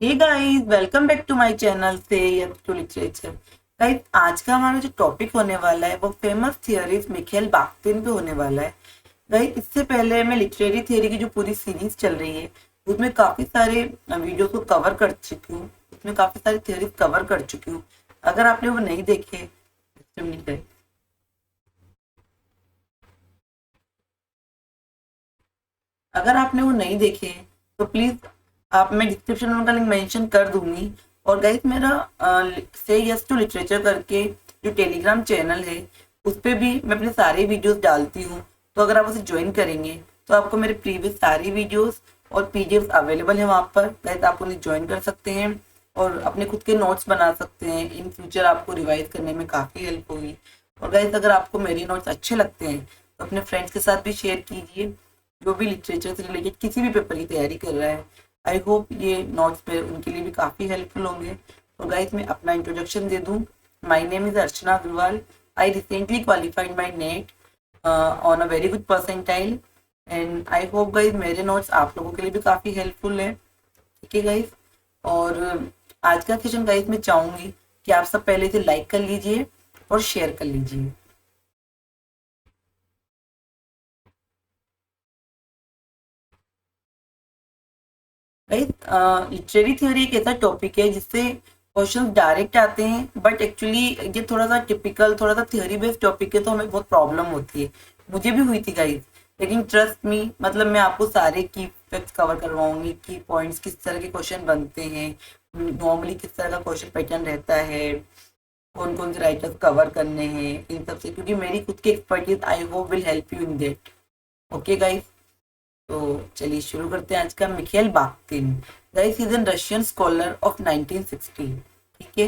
Hey guys, welcome back to my channel से to literature. Guys, आज का हमारा जो टॉपिक होने वाला है वो फेमस थियरीज मिखेल बाख्तिन पे होने वाला है। गाइस, इससे पहले मैं लिटरेरी थियरी की जो पूरी सीरीज चल रही है उसमें काफी सारे वीडियो को कवर कर चुकी हूँ। उसमें काफी सारी थियरीज कवर कर चुकी हूँ। अगर आपने वो नहीं देखे अगर आपने वो नहीं देखे तो प्लीज आप मैं डिस्क्रिप्शन में उनका लिंक मेंशन कर दूंगी। और गाइस, मेरा से यस टू लिटरेचर करके जो टेलीग्राम चैनल है उस पे भी मैं अपने सारे वीडियोस डालती हूँ। तो अगर आप उसे ज्वाइन करेंगे तो आपको मेरे प्रीवियस सारी वीडियोस और पीडीएफ अवेलेबल है वहाँ पर। गाइस, आप उन्हें ज्वाइन कर सकते हैं और अपने खुद के नोट्स बना सकते हैं। इन फ्यूचर आपको रिवाइज करने में काफ़ी हेल्प होगी। और गाइस, अगर आपको मेरी नोट्स अच्छे लगते हैं तो अपने फ्रेंड्स के साथ भी शेयर कीजिए जो भी लिटरेचर से रिलेटेड किसी भी पेपर की तैयारी कर रहा है। आई होप ये नोट्स पे उनके लिए भी काफ़ी हेल्पफुल होंगे। तो गाइस, मैं अपना इंट्रोडक्शन दे दूं। My name is Archana Agrawal. I recently qualified my NET on a very good percentile and I hope guys मेरे नोट्स आप लोगों के लिए भी काफ़ी हेल्पफुल है। ठीक है गाइस। और आज का सेशन गाइस मैं चाहूंगी कि आप सब पहले से लाइक कर लीजिए और शेयर कर लीजिए। राइट, लिटरेरी थ्योरी एक ऐसा टॉपिक है जिससे क्वेश्चंस डायरेक्ट आते हैं, बट एक्चुअली ये थोड़ा सा टिपिकल, थोड़ा सा थ्योरी बेस्ड टॉपिक है तो हमें बहुत प्रॉब्लम होती है। मुझे भी हुई थी गाइस, लेकिन ट्रस्ट मी, मतलब मैं आपको सारे की फैक्ट्स कवर करवाऊंगी। की पॉइंट्स, किस तरह के क्वेश्चन बनते हैं, नॉर्मली किस तरह का क्वेश्चन पैटर्न रहता है, कौन कौन से राइटर्स कवर करने हैं, इन सब से, क्योंकि मेरी खुद की expertise I hope will help you in that. Okay guys, तो चलिए शुरू करते हैं आज का। Michelle बाख्तिन, guys, is an Russian scholar of 1960। ठीक है।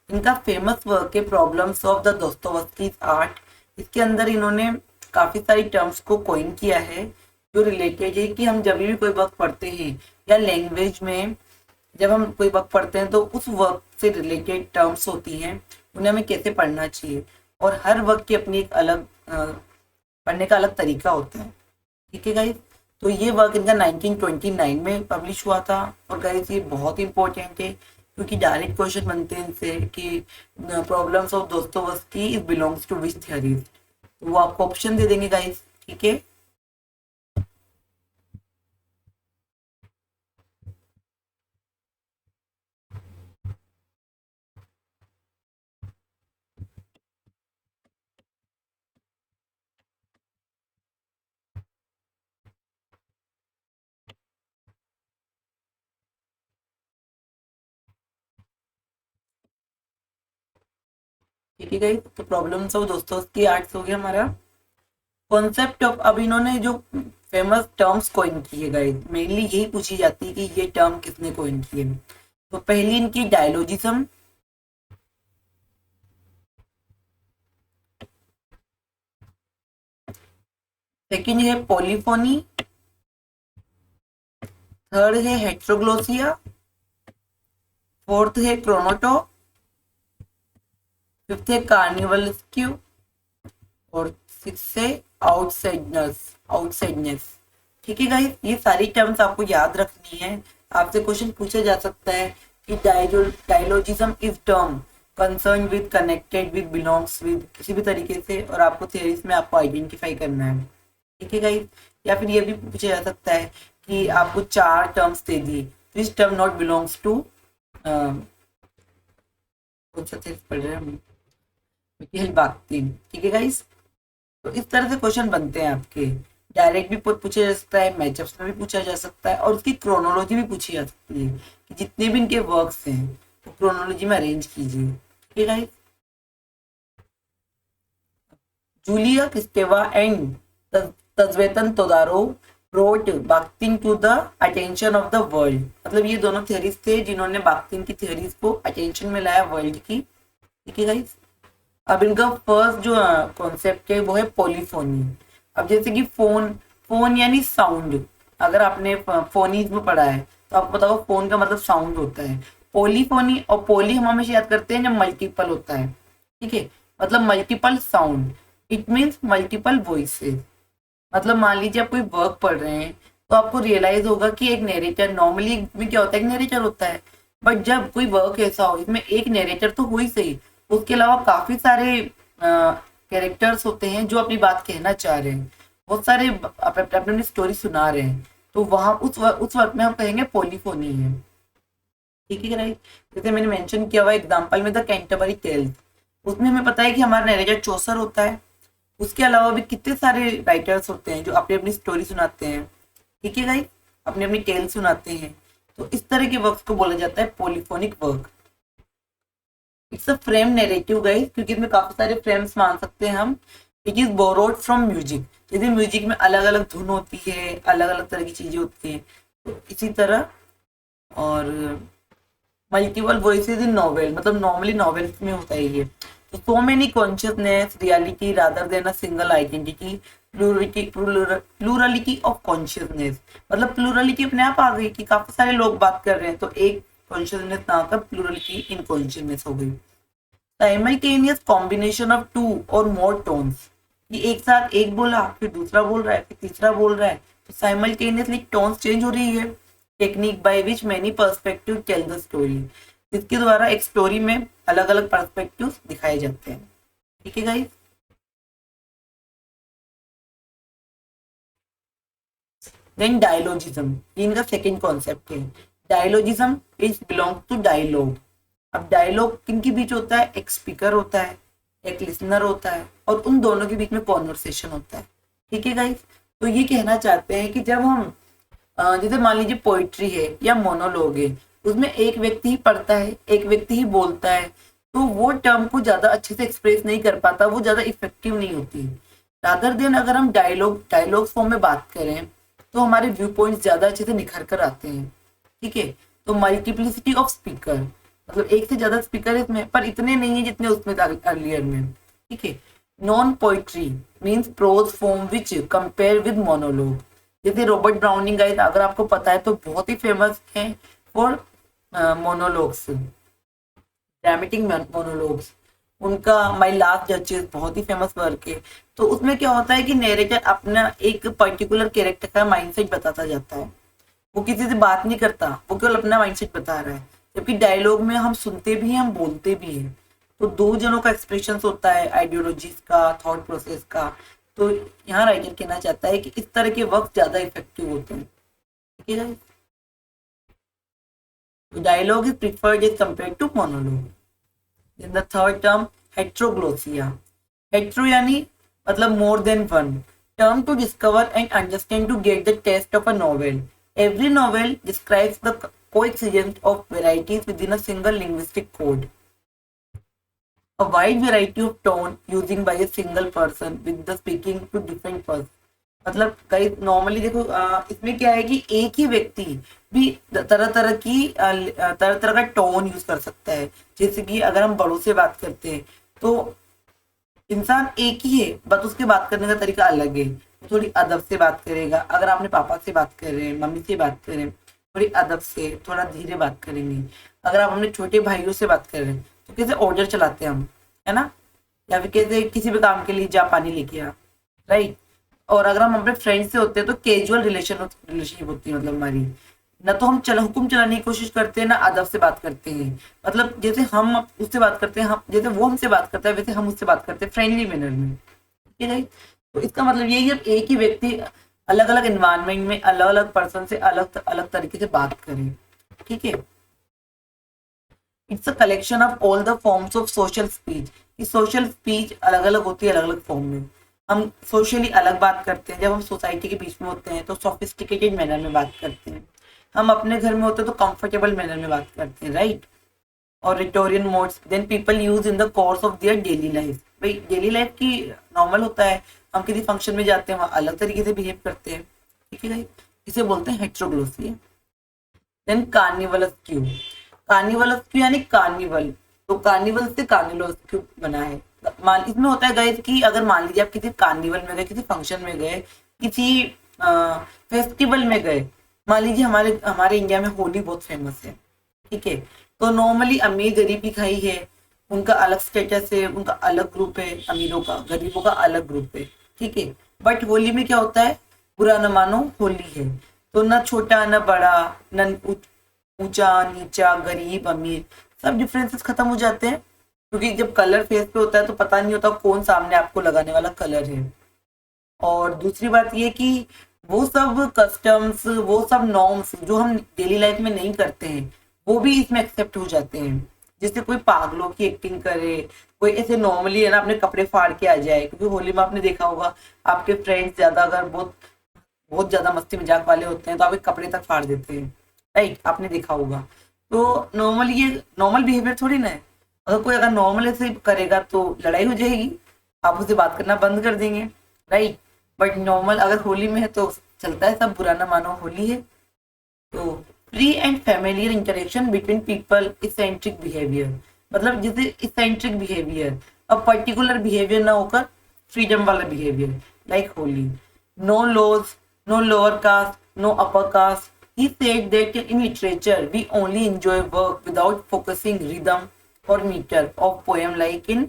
इनका फेमस वर्क है प्रॉब्लम्स ऑफ द दोस्तोवस्कीज आर्ट। इसके अंदर इन्होंने काफी सारी टर्म्स को कॉइन किया है जो रिलेटेड है कि हम जब भी कोई वर्क पढ़ते हैं या लैंग्वेज में जब हम कोई वर्क पढ़ते हैं तो उस वर्क से रिलेटेड टर्म्स होती हैं, उन्हें हमें कैसे पढ़ना चाहिए। और हर वर्क की अपनी एक अलग पढ़ने का अलग तरीका होता है। ठीक है गाइस। तो ये वर्क इनका 1929 में पब्लिश हुआ था। और गाइस, ये बहुत इंपॉर्टेंट है क्योंकि डायरेक्ट क्वेश्चन बनते हैं इनसे कि problems of Dostoevsky is belongs to which theories. तो वो आपको ऑप्शन दे देंगे गाइस। ठीक है। ठीक है गाइस, तो प्रॉब्लम्स ऑफ दोस्तोवस्की आर्ट्स हो गया हमारा कॉन्सेप्ट ऑफ। अब इन्होंने जो फेमस टर्म्स कोइन की है गाइस, मेनली यही पूछी जाती है कि ये टर्म किसने कोइन की है। तो पहली इनकी डायलोजिज्म, सेकंड है पॉलीफोनी, थर्ड है हेट्रोग्लोसिया, फोर्थ है क्रोनोटो, फिफ्थ है कार्निवलस्क्यू और सिक्स है आउटसाइडनेस। आउटसाइडनेस। ठीक है गाइस, ये सारी टर्म्स आपको याद रखनी है। आपसे क्वेश्चन पूछा जा सकता है कि dialogism is term concern with, connected with, belongs with, किसी भी तरीके से, और आपको थियरीज में आपको आइडेंटिफाई करना है। ठीक है गाइस। या फिर ये भी पूछा जा सकता है कि आपको चार टर्म्स दे दी, this term not belongs to, कौन सा थियरी पढ़ रहे हैं हम, मिखेल बाख्तिन। ठीक है गाइस। तो इस तरह से क्वेश्चन बनते हैं आपके। डायरेक्ट भी पूछा जा सकता है, मैचअप्स में भी पूछा जा सकता है, और उसकी क्रोनोलॉजी भी पूछी जा सकती है कि जितने भी इनके वर्क्स हैं वो क्रोनोलॉजी में अरेंज कीजिए। ठीक है guys. Julia Kristeva and Tzvetan Todorov brought Bakhtin to the attention of the world. मतलब ये दोनों थियरीज थे जिन्होंने बाख्तिन की थियरीज को अटेंशन में लाया वर्ल्ड की। ठीक है गाइस। अब इनका फर्स्ट जो कॉन्सेप्ट है वो है पॉलीफोनी। अब जैसे कि फोन, फोन यानी साउंड। अगर आपने फोनीज में पढ़ा है तो आपको पता होगा फोन का मतलब साउंड होता है। पॉलीफोनी, और पॉली हम हमेशा याद करते हैं जब मल्टीपल होता है। ठीक है। मतलब multiple sound, it means multiple voices. मतलब मान लीजिए आप कोई वर्क पढ़ रहे हैं तो आपको रियलाइज होगा कि एक नरेटर, नॉर्मली में क्या होता है, एक नरेटर होता है, बट जब कोई वर्क ऐसा हो इसमें एक नरेटर तो हो ही सही, उसके अलावा काफी सारे कैरेक्टर्स होते हैं जो अपनी बात कहना चाह रहे हैं, बहुत सारे अपनी अपनी स्टोरी सुना रहे हैं, तो वहां उस वक्त में हम कहेंगे पोलीफोनी है। ठीक है राइट। जैसे मैंने मेंशन किया हुआ एग्जांपल में द कैंटरबरी टेल्स, उसमें हमें पता है कि हमारा नरेटर चौसर होता है, उसके अलावा भी कितने सारे राइटर्स होते हैं जो अपनी अपनी स्टोरी सुनाते हैं। ठीक है गाइस, अपनी अपनी टेल सुनाते हैं। तो इस तरह के वर्क्स को बोला जाता है polyphonic work. It's a frame narrative guys, क्योंकि इसमें काफी सारे फ्रेम्स मान सकते हैं हम। It is borrowed from music, जैसे म्यूजिक में अलग अलग धुन होती है, अलग अलग तरह की चीजें होती हैं, तो इसी तरह। और मल्टीपल वॉइसेस इन नॉवेल, मतलब नॉर्मली नॉवेल्स में होता है ये। तो so many consciousness reality rather than a single identity, plurality of consciousness, मतलब प्लूरलिटी अपने आप आ गई कि काफी सारे लोग बात कर रहे हैं, तो एक कॉन्शियसनेस ना आकर प्लूरलिटी इन कॉन्शियसनेस हो गई। साइमल्टेनियस कॉम्बिनेशन ऑफ टू और मोर टोन्स, कि एक साथ एक बोला फिर दूसरा बोल रहा है फिर तीसरा बोल रहा है, तो साइमल्टेनियसली टोन्स चेंज हो रही है। Technique by which many perspective tell the story, इसके द्वारा एक स्टोरी में अलग अलग पर्सपेक्टिव दिखाए जाते हैं। ठीक है गाइस। देन डायलॉजिज्म, ये इनका सेकेंड कॉन्सेप्ट है। डायलॉजिज्म इज बिलोंग टू डायलॉग। अब डायलॉग किन के बीच होता है, एक स्पीकर होता है, एक लिसनर होता है, और उन दोनों के बीच में कॉन्वर्सेशन होता है। ठीक है गाइस। तो ये कहना चाहते हैं कि जब हम जैसे मान लीजिए पोइट्री है या मोनोलॉग है, उसमें एक व्यक्ति ही पढ़ता है, एक व्यक्ति ही बोलता है, तो वो टर्म को ज्यादा अच्छे से एक्सप्रेस नहीं कर पाता, वो ज्यादा इफेक्टिव नहीं होती। रादर देन अगर हम डायलॉग फॉर्म में बात करें तो हमारे व्यू पॉइंट ज्यादा अच्छे से निखर कर आते हैं। ठीक है। तो मल्टीप्लिसिटी ऑफ स्पीकर, मतलब एक से ज्यादा स्पीकर इसमें, पर इतने नहीं है जितने उसमें अर्लियर में। ठीक है। Non poetry means prose form which compare with monologue, जैसे रॉबर्ट ब्राउनिंग गाइस अगर आपको पता है तो बहुत ही फेमस है फॉर मोनोलॉग्स, ड्रामेटिक मोनोलॉग्स। उनका माय लास्ट जजेस बहुत ही फेमस वर्क है। तो उसमें क्या होता है कि नरेटर अपना एक पर्टिकुलर कैरेक्टर का माइंडसेट बताता जाता है, वो किसी से बात नहीं करता, वो केवल अपना माइंडसेट बता रहा है। जबकि डायलॉग में हम सुनते भी हैं, हम बोलते भी हैं, तो दो जनों का एक्सप्रेशन होता है, आइडियोलॉजीज का, थॉट प्रोसेस का। तो यहाँ राइटर कहना चाहता है कि इस तरह के वर्क ज्यादा इफेक्टिव होते हैं। ठीक है। Dialogue is preferred as compare to monologue. In the third term, heteroglossia. Hetero यानी मतलब more than one. Term to discover and understand to get the taste of a novel. Every novel describes the coexistence of varieties within a single linguistic code. A wide variety of tone using by a single person with the speaking to different person. मतलब कई normally देखो इसमें क्या है कि एक ही व्यक्ति भी तरह तरह का टोन यूज कर सकता है। जैसे कि अगर हम बड़ों से बात करते हैं तो इंसान एक ही है, बस उसके बात करने का तरीका अलग है। थोड़ी अदब से बात करेगा, अगर आपने पापा से बात कर रहे हैं, मम्मी से बात कर रहे हैं, थोड़ी अदब से थोड़ा धीरे बात करेंगे। अगर आप अपने छोटे भाइयों से बात कर रहे हैं तो कैसे ऑर्डर चलाते हैं हम, है ना, या फिर कैसे किसी भी काम के लिए जा पानी लेके आ, राइट। और अगर हम अपने फ्रेंड से होते हैं तो कैजुअल रिलेशनशिप होती है, मतलब हमारी ना तो हम हुक्म चलाने की कोशिश करते हैं ना अदब से बात करते हैं। मतलब जैसे हम उससे बात करते हैं, हम जैसे वो हमसे बात करता है वैसे हम उससे बात करते हैं फ्रेंडली मैनर में। ठीक है। तो इसका मतलब यही है एक ही व्यक्ति अलग अलग एनवायरनमेंट में अलग अलग पर्सन से अलग अलग तरीके से बात करे। ठीक है। It's a collection of all the forms of social speech. Social speech अलग अलग होती है अलग अलग फॉर्म में। हम सोशली अलग बात करते हैं, जब हम सोसाइटी के बीच में होते हैं तो सोफिस्टिकेटेड मैनर में बात करते हैं, हम अपने घर में होते हैं तो कंफर्टेबल मैनर में बात करते हैं, राइट। और rhetorian modes then people use in the course of their daily life. भाई डेली लाइफ की नॉर्मल होता है, हम किसी फंक्शन में जाते हैं वहाँ अलग तरीके से बिहेव करते हैं। ठीक है भाई, इसे बोलते हैं heteroglossia. Then carnivalesque. Carnivalesque यानी कार्निवल, तो कार्निवल से कार्निवलस क्यू बना है। मान इसमें होता है गाइस कि अगर मान लीजिए आप किसी कार्निवल में गए, किसी फंक्शन में गए, किसी फेस्टिवल में गए, मान लीजिए हमारे इंडिया में होली बहुत फेमस है। ठीक है। तो नॉर्मली अमीर गरीब की खाई है, उनका अलग स्टेटस है, उनका अलग ग्रुप है, अमीरों का गरीबों का अलग ग्रुप है। ठीक है। बट होली में क्या होता है, बुरा न मानो होली है, तो न छोटा न बड़ा न ऊंचा नीचा, गरीब अमीर, सब डिफरेंसेस खत्म हो जाते हैं, क्योंकि जब कलर फेस पे होता है तो पता नहीं होता कौन सामने आपको लगाने वाला कलर है। और दूसरी बात ये कि वो सब कस्टम्स, वो सब नॉर्म्स जो हम डेली लाइफ में नहीं करते हैं, वो भी इसमें एक्सेप्ट हो जाते हैं। जैसे कोई पागलों की एक्टिंग करे, कोई ऐसे नॉर्मली है ना अपने कपड़े फाड़ के आ जाए, क्योंकि होली में आपने देखा होगा आपके फ्रेंड्स ज्यादा अगर बहुत बहुत ज्यादा मस्ती मजाक वाले होते हैं तो आपके कपड़े तक फाड़ देते हैं, राइट, आपने देखा होगा। तो नॉर्मल, ये नॉर्मल बिहेवियर थोड़ी ना है। अगर कोई अगर नॉर्मल ऐसे करेगा तो लड़ाई हो जाएगी, आप उससे बात करना बंद कर देंगे, राइट। बट नॉर्मल अगर होली में है तो चलता है, सब बुरा ना मानो, होली है। तो free and familiar interaction between people, eccentric behaviour, मतलब जैसे इसेंट्रिक बिहेवियर, अब पर्टिकुलर बिहेवियर ना होकर फ्रीडम वाला behaviour, like Holi. No laws, no lower caste, no upper caste. He said that in literature we only enjoy work without focusing rhythm or meter of poem. Like in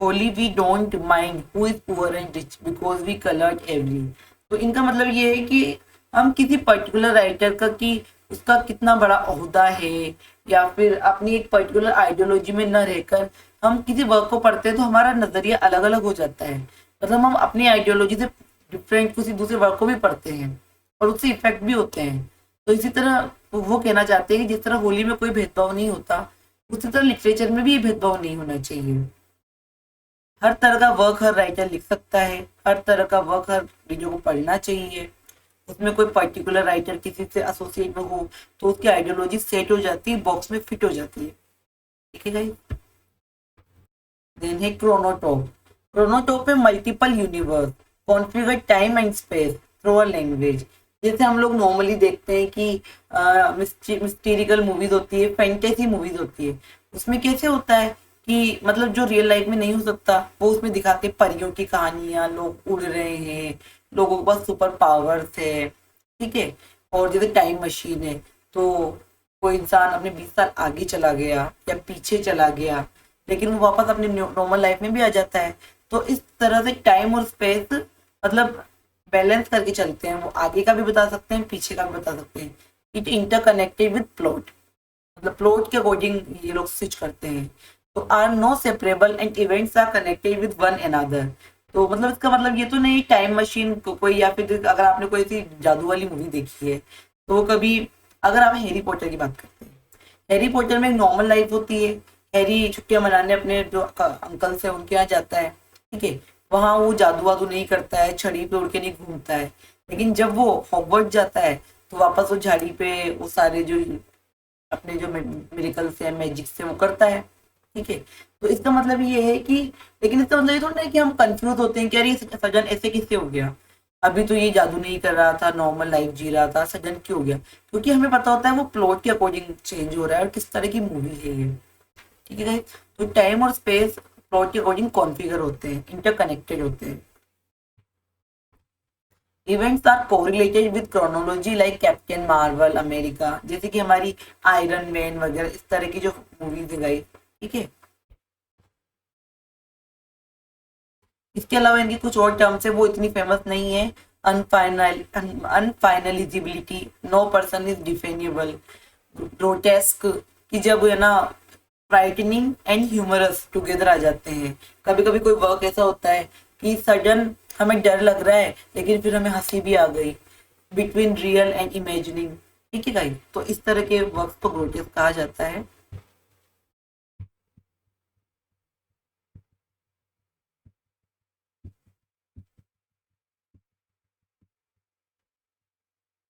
Holi, we don't mind who is poor and rich because we colored every. तो इनका मतलब ये है कि हम किसी particular writer का कि उसका कितना बड़ा ओहदा है, या फिर अपनी एक पर्टिकुलर आइडियोलॉजी में न रहकर हम किसी वर्क को पढ़ते हैं तो हमारा नजरिया अलग अलग हो जाता है। मतलब हम अपनी आइडियोलॉजी से डिफरेंट किसी दूसरे वर्क को भी पढ़ते हैं और उससे इफेक्ट भी होते हैं। तो इसी तरह वो कहना चाहते हैं कि जिस तरह होली में कोई भेदभाव नहीं होता, उसी तरह लिटरेचर में भी ये भेदभाव नहीं होना चाहिए। हर तरह का वर्क हर राइटर लिख सकता है, हर तरह का वर्क हर रीडर को पढ़ना चाहिए। उसमें कोई पर्टिकुलर राइटर किसी से एसोसिएट में हो तो उसकी आइडियोलॉजी सेट हो जाती है, बॉक्स में फिट हो जाती है, ठीक है गाइस। देन है क्रोनोटॉप। क्रोनोटॉप में multiple universe, configure time and space through a language. जैसे हम लोग नॉर्मली देखते हैं कि मिस्टीरिकल मूवीज होती है, फैंटेसी मूवीज होती है, उसमें कैसे होता है कि मतलब जो रियल लाइफ में नहीं हो सकता वो उसमें दिखाते, परियों की कहानियां, लोग उड़ रहे हैं, लोगों के पास सुपर पावर्स है, ठीक है। और जैसे टाइम मशीन है तो कोई इंसान अपने 20 साल आगे चला गया या पीछे चला गया, लेकिन वो वापस अपने नॉर्मल लाइफ में भी आ जाता है। तो इस तरह से टाइम और स्पेस मतलब बैलेंस करके चलते हैं, वो आगे का भी बता सकते हैं, पीछे का भी बता सकते हैं। इट इंटरकनेक्टेड विद प्लॉट, मतलब प्लॉट के अकॉर्डिंग ये लोग स्विच करते हैं। तो are no separable and events are connected with one another. तो मतलब इसका मतलब ये तो नहीं टाइम मशीन को कोई, या फिर अगर आपने कोई ऐसी जादू वाली मूवी देखी है तो वो कभी, अगर आप हैरी पॉटर की बात करते हैं, हैरी पॉटर में एक नॉर्मल लाइफ होती है, हैरी छुट्टियां मनाने अपने जो अंकल से उनके यहाँ जाता है, ठीक है, वहां वो जादू वादू नहीं करता है, छड़ी पे उड़ के नहीं घूमता है। लेकिन जब वो हॉगवर्ट्स जाता है तो वापस वो झाड़ी पे वो सारे जो अपने जो मिरेकल से मैजिक से वो करता है, ठीक है। तो इसका मतलब ये है कि, लेकिन इसका मतलब ये थोड़ा है कि हम कंफ्यूज होते हैं कि यार ये सजन ऐसे किससे हो गया, अभी तो ये जादू नहीं कर रहा था, नॉर्मल लाइफ जी रहा था, सजन क्यों हो गया? क्योंकि हमें पता होता है वो प्लॉट के अकॉर्डिंग चेंज हो रहा है और किस तरह की मूवी है ये, ठीक है गाइस। तो टाइम और स्पेस प्लॉट के अकॉर्डिंग कॉन्फ़िगर होते हैं, इंटरकनेक्टेड होते हैं। Events are correlated with chronology like Captain Marvel America, जैसे कि हमारी आयरन मैन वगैरह, इस तरह की जो मूवीज है गाइस, ठीक है। इसके अलावा इनकी कुछ और टर्म्स है, वो इतनी फेमस नहीं है। अनफाइनलिजिबिलिटी, नो पर्सन इज डिफेनेबल, ग्रोटेस्क, कि जब है ना फ्राइटनिंग एंड ह्यूमरस टुगेदर आ जाते हैं। कभी कभी कोई वर्क ऐसा होता है कि सडन हमें डर लग रहा है लेकिन फिर हमें हंसी भी आ गई, बिटवीन रियल एंड इमेजिनिंग, ठीक है गाइस। तो इस तरह के वर्क को ग्रोटेस्क कहा जाता है।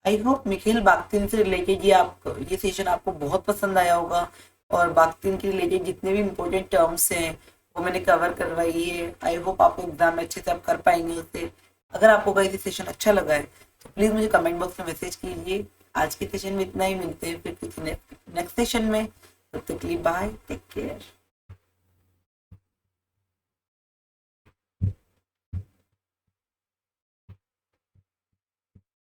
आई होप मिखेल बाख्तिन से रिलेटेड ये सेशन आपको बहुत पसंद आया होगा, और बाख्तिन के रिलेटेड जितने भी इम्पोर्टेंट टर्म्स हैं वो मैंने कवर करवाई है। आई होप आपको एग्जाम में अच्छे से आप कर पाएंगे उससे। अगर आपको कोई सेशन अच्छा लगा है तो प्लीज़ मुझे कमेंट बॉक्स में मैसेज कीजिए। आज के सेशन में इतना ही, मिलते हैं फिर किसी नेक्स्ट सेशन में। तब तक के लिए बाय, टेक केयर।